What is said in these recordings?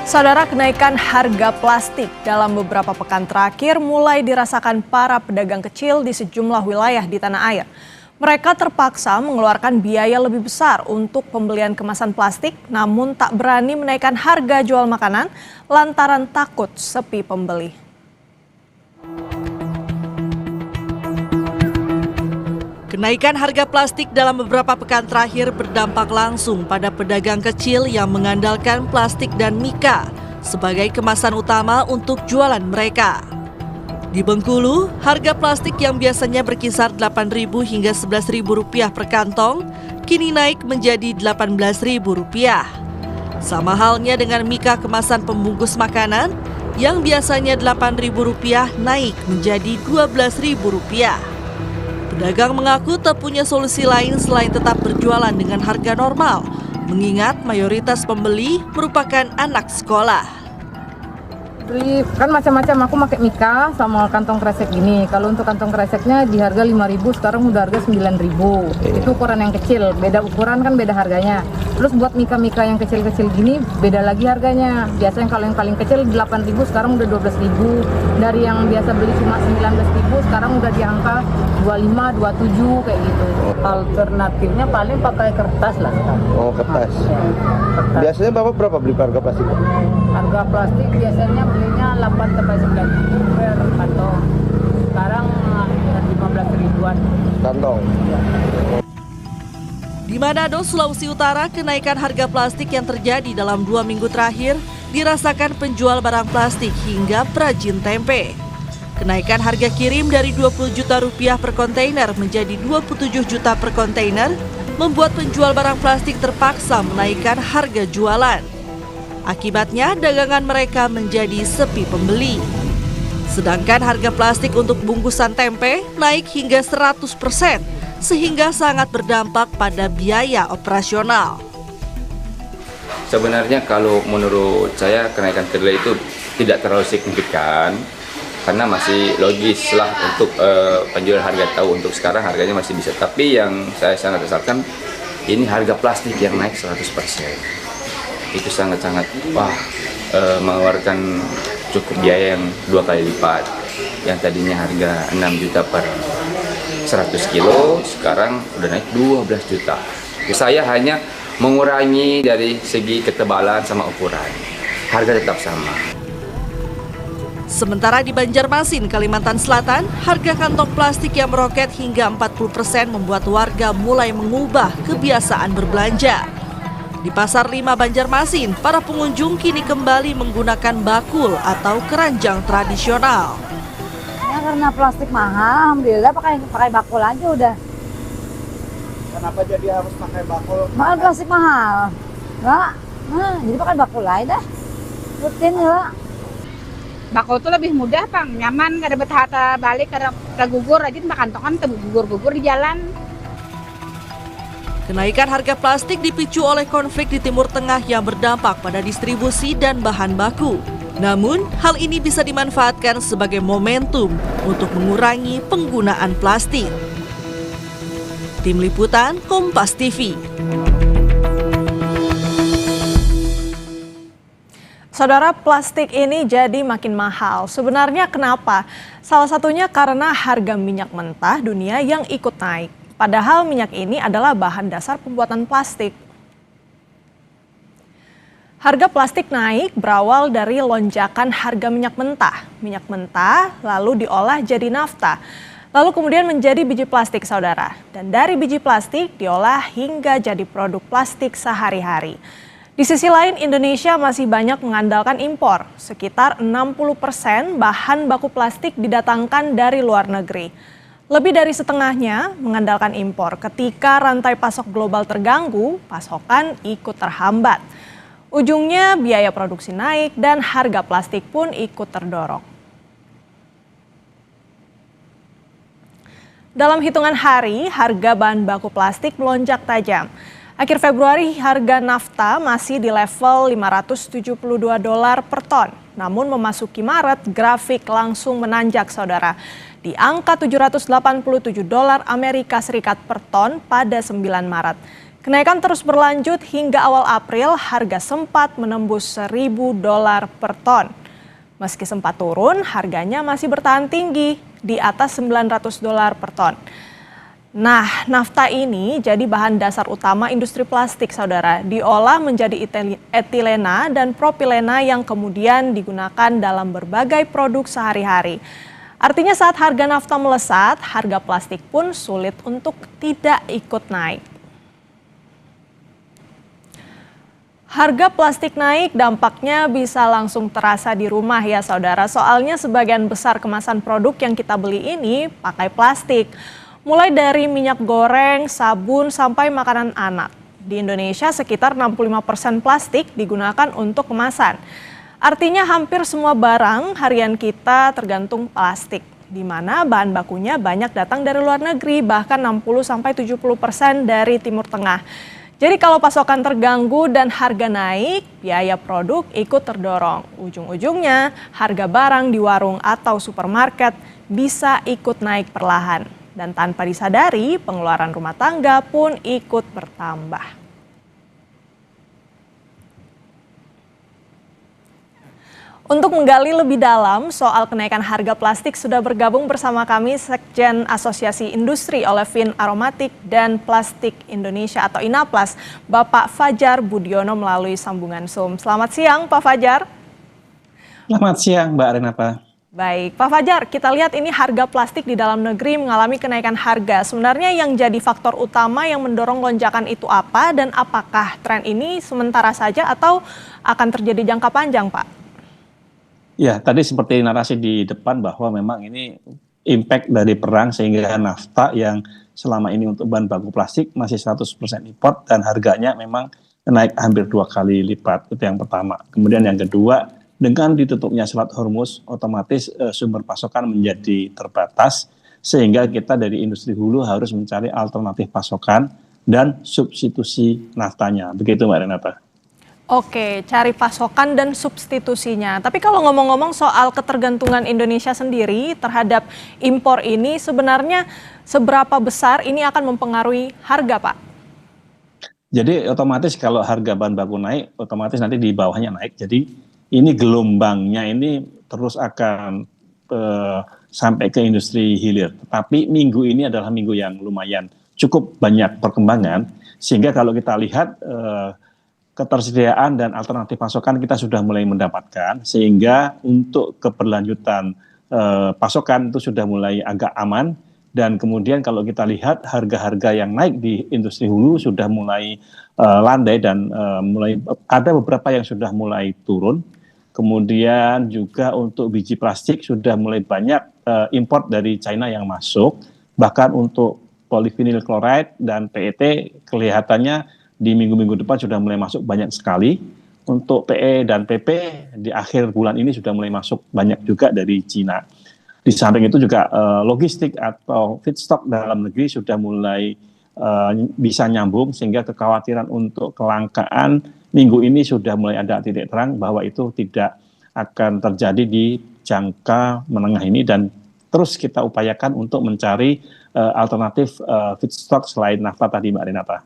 Saudara, kenaikan harga plastik dalam beberapa pekan terakhir mulai dirasakan para pedagang kecil di sejumlah wilayah di tanah air. Mereka terpaksa mengeluarkan biaya lebih besar untuk pembelian kemasan plastik, namun tak berani menaikkan harga jual makanan lantaran takut sepi pembeli. Kenaikan harga plastik dalam beberapa pekan terakhir berdampak langsung pada pedagang kecil yang mengandalkan plastik dan mika sebagai kemasan utama untuk jualan mereka. Di Bengkulu, harga plastik yang biasanya berkisar Rp8.000 hingga Rp11.000 per kantong kini naik menjadi Rp18.000. Sama halnya dengan mika kemasan pembungkus makanan yang biasanya Rp8.000 naik menjadi Rp12.000. Pedagang mengaku tak punya solusi lain selain tetap berjualan dengan harga normal, mengingat mayoritas pembeli merupakan anak sekolah. Beli kan macam-macam, aku pakai mika sama kantong kresek gini. Kalau untuk kantong kreseknya di harga 5.000, sekarang udah harga 9.000. Itu ukuran yang kecil, beda ukuran kan beda harganya. Terus buat mika-mika yang kecil-kecil gini beda lagi harganya. Biasanya kalau yang paling kecil 8.000, sekarang udah 12.000. Dari yang biasa beli cuma 19.000, sekarang udah di angka 25, 27 kayak gitu. Alternatifnya paling pakai kertas lah. Oh, kertas. Kertas. Biasanya Bapak berapa beli harga plastik? Harga plastik biasanya belinya 8-9 per kantong. Sekarang 15 ribuan. Kantong. Di Manado, Sulawesi Utara, kenaikan harga plastik yang terjadi dalam 2 minggu terakhir dirasakan penjual barang plastik hingga perajin tempe. Kenaikan harga kirim dari Rp20 juta per kontainer menjadi Rp27 juta per kontainer membuat penjual barang plastik terpaksa menaikkan harga jualan. Akibatnya dagangan mereka menjadi sepi pembeli. Sedangkan harga plastik untuk bungkusan tempe naik hingga 100%, sehingga sangat berdampak pada biaya operasional. Sebenarnya kalau menurut saya kenaikan kedelai itu tidak terlalu signifikan, karena masih logis lah untuk penjual harga tahu untuk sekarang harganya masih bisa. Tapi yang saya sangat sesalkan ini harga plastik yang naik 100%. Itu sangat-sangat mengeluarkan cukup biaya yang 2 kali lipat. Yang tadinya harga 6 juta per 100 kilo, sekarang udah naik 12 juta. Saya hanya mengurangi dari segi ketebalan sama ukuran. Harga tetap sama. Sementara di Banjarmasin, Kalimantan Selatan, harga kantong plastik yang meroket hingga 40% membuat warga mulai mengubah kebiasaan berbelanja. Di Pasar 5 Banjarmasin, para pengunjung kini kembali menggunakan bakul atau keranjang tradisional. Ya karena plastik mahal, alhamdulillah pakai bakul aja udah. Kenapa jadi harus pakai bakul? Mahal plastik mahal. Enggak, jadi pakai bakul aja dah. Rutin ya. Bakul tuh lebih mudah, Bang. Nyaman, gak ada betahata balik, ada gugur aja makan kantongan gugur-gugur di jalan. Kenaikan harga plastik dipicu oleh konflik di Timur Tengah yang berdampak pada distribusi dan bahan baku. Namun, hal ini bisa dimanfaatkan sebagai momentum untuk mengurangi penggunaan plastik. Tim Liputan Kompas TV. Saudara, plastik ini jadi makin mahal. Sebenarnya kenapa? Salah satunya karena harga minyak mentah dunia yang ikut naik. Padahal minyak ini adalah bahan dasar pembuatan plastik. Harga plastik naik berawal dari lonjakan harga minyak mentah. Minyak mentah lalu diolah jadi nafta, lalu kemudian menjadi biji plastik, saudara. Dan dari biji plastik diolah hingga jadi produk plastik sehari-hari. Di sisi lain, Indonesia masih banyak mengandalkan impor. Sekitar 60% bahan baku plastik didatangkan dari luar negeri. Lebih dari setengahnya mengandalkan impor. Ketika rantai pasok global terganggu, pasokan ikut terhambat. Ujungnya biaya produksi naik dan harga plastik pun ikut terdorong. Dalam hitungan hari, harga bahan baku plastik melonjak tajam. Akhir Februari, harga nafta masih di level $572 per ton. Namun memasuki Maret, grafik langsung menanjak, saudara, di angka $787 Amerika Serikat per ton pada 9 Maret. Kenaikan terus berlanjut hingga awal April, harga sempat menembus $1.000 per ton. Meski sempat turun, harganya masih bertahan tinggi di atas $900 per ton. Nah, nafta ini jadi bahan dasar utama industri plastik, saudara. Diolah menjadi etilena dan propilena yang kemudian digunakan dalam berbagai produk sehari-hari. Artinya saat harga nafta melesat, harga plastik pun sulit untuk tidak ikut naik. Harga plastik naik dampaknya bisa langsung terasa di rumah ya saudara. Soalnya sebagian besar kemasan produk yang kita beli ini pakai plastik. Mulai dari minyak goreng, sabun, sampai makanan anak. Di Indonesia sekitar 65% plastik digunakan untuk kemasan. Artinya hampir semua barang harian kita tergantung plastik. Di mana bahan bakunya banyak datang dari luar negeri, bahkan 60-70% dari Timur Tengah. Jadi kalau pasokan terganggu dan harga naik, biaya produk ikut terdorong. Ujung-ujungnya harga barang di warung atau supermarket bisa ikut naik perlahan. Dan tanpa disadari, pengeluaran rumah tangga pun ikut bertambah. Untuk menggali lebih dalam soal kenaikan harga plastik sudah bergabung bersama kami Sekjen Asosiasi Industri Olefin Aromatik dan Plastik Indonesia atau INAPLAS, Bapak Fajar Budiono melalui sambungan Zoom. Selamat siang Pak Fajar. Selamat siang Mbak Renata. Baik, Pak Fajar, kita lihat ini harga plastik di dalam negeri mengalami kenaikan harga. Sebenarnya yang jadi faktor utama yang mendorong lonjakan itu apa dan apakah tren ini sementara saja atau akan terjadi jangka panjang, Pak? Ya, tadi seperti narasi di depan bahwa memang ini impact dari perang sehingga nafta yang selama ini untuk bahan baku plastik masih 100% import dan harganya memang naik hampir 2 kali lipat. Itu yang pertama. Kemudian yang kedua, dengan ditutupnya Selat Hormuz, otomatis sumber pasokan menjadi terbatas sehingga kita dari industri hulu harus mencari alternatif pasokan dan substitusi naftanya. Begitu Mbak Renata. Oke, cari pasokan dan substitusinya. Tapi kalau ngomong-ngomong soal ketergantungan Indonesia sendiri terhadap impor ini, sebenarnya seberapa besar ini akan mempengaruhi harga, Pak? Jadi otomatis kalau harga bahan baku naik, otomatis nanti di bawahnya naik. Jadi ini gelombangnya ini terus akan sampai ke industri hilir. Tapi minggu ini adalah minggu yang lumayan cukup banyak perkembangan, sehingga kalau kita lihat ketersediaan dan alternatif pasokan kita sudah mulai mendapatkan, sehingga untuk keberlanjutan pasokan itu sudah mulai agak aman. Dan kemudian kalau kita lihat harga-harga yang naik di industri hulu sudah mulai landai dan mulai ada beberapa yang sudah mulai turun. Kemudian juga untuk biji plastik sudah mulai banyak import dari China yang masuk. Bahkan untuk polyvinyl chloride dan PET kelihatannya di minggu-minggu depan sudah mulai masuk banyak sekali. Untuk PE dan PP di akhir bulan ini sudah mulai masuk banyak juga dari Cina. Di samping itu juga logistik atau feedstock dalam negeri sudah mulai bisa nyambung, sehingga kekhawatiran untuk kelangkaan minggu ini sudah mulai ada titik terang bahwa itu tidak akan terjadi di jangka menengah ini, dan terus kita upayakan untuk mencari alternatif feedstock selain nafta tadi Mbak Renata.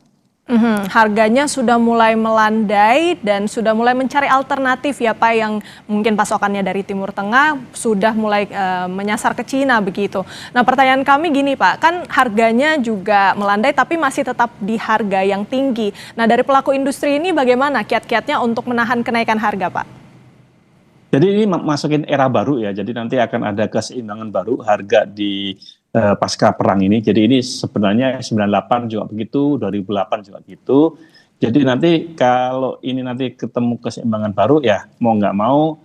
Harganya sudah mulai melandai dan sudah mulai mencari alternatif ya Pak, yang mungkin pasokannya dari Timur Tengah sudah mulai menyasar ke Cina begitu. Nah pertanyaan kami gini Pak, kan harganya juga melandai tapi masih tetap di harga yang tinggi. Nah dari pelaku industri ini bagaimana kiat-kiatnya untuk menahan kenaikan harga Pak? Jadi ini masukin era baru ya, jadi nanti akan ada keseimbangan baru harga di pasca perang ini. Jadi ini sebenarnya 98 juga begitu, 2008 juga gitu. Jadi nanti kalau ini nanti ketemu keseimbangan baru ya mau nggak mau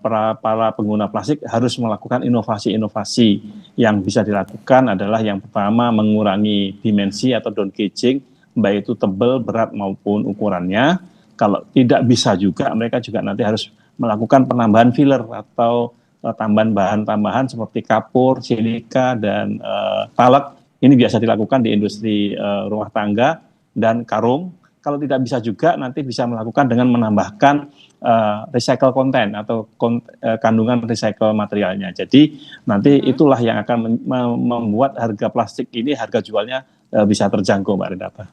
para pengguna plastik harus melakukan inovasi-inovasi. Yang bisa dilakukan adalah yang pertama mengurangi dimensi atau down gauging, baik itu tebal, berat maupun ukurannya. Kalau tidak bisa juga mereka juga nanti harus melakukan penambahan filler atau tambahan bahan tambahan seperti kapur, silika, dan talak. Ini biasa dilakukan di industri rumah tangga dan karung. Kalau tidak bisa juga nanti bisa melakukan dengan menambahkan recycle content atau kandungan recycle materialnya. Jadi nanti itulah yang akan membuat harga plastik ini, harga jualnya bisa terjangkau Mbak Renata.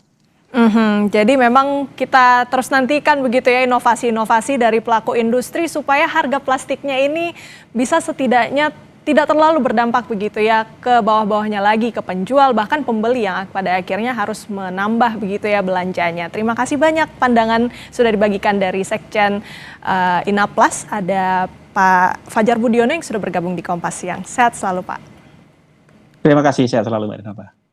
Jadi memang kita terus nantikan begitu ya inovasi-inovasi dari pelaku industri supaya harga plastiknya ini bisa setidaknya tidak terlalu berdampak begitu ya ke bawah-bawahnya lagi, ke penjual bahkan pembeli yang pada akhirnya harus menambah begitu ya belanjanya. Terima kasih banyak pandangan sudah dibagikan dari Sekjen Inaplas. Ada Pak Fajar Budiono yang sudah bergabung di Kompas Siang. Sehat selalu Pak. Terima kasih, sehat selalu Mbak Dina.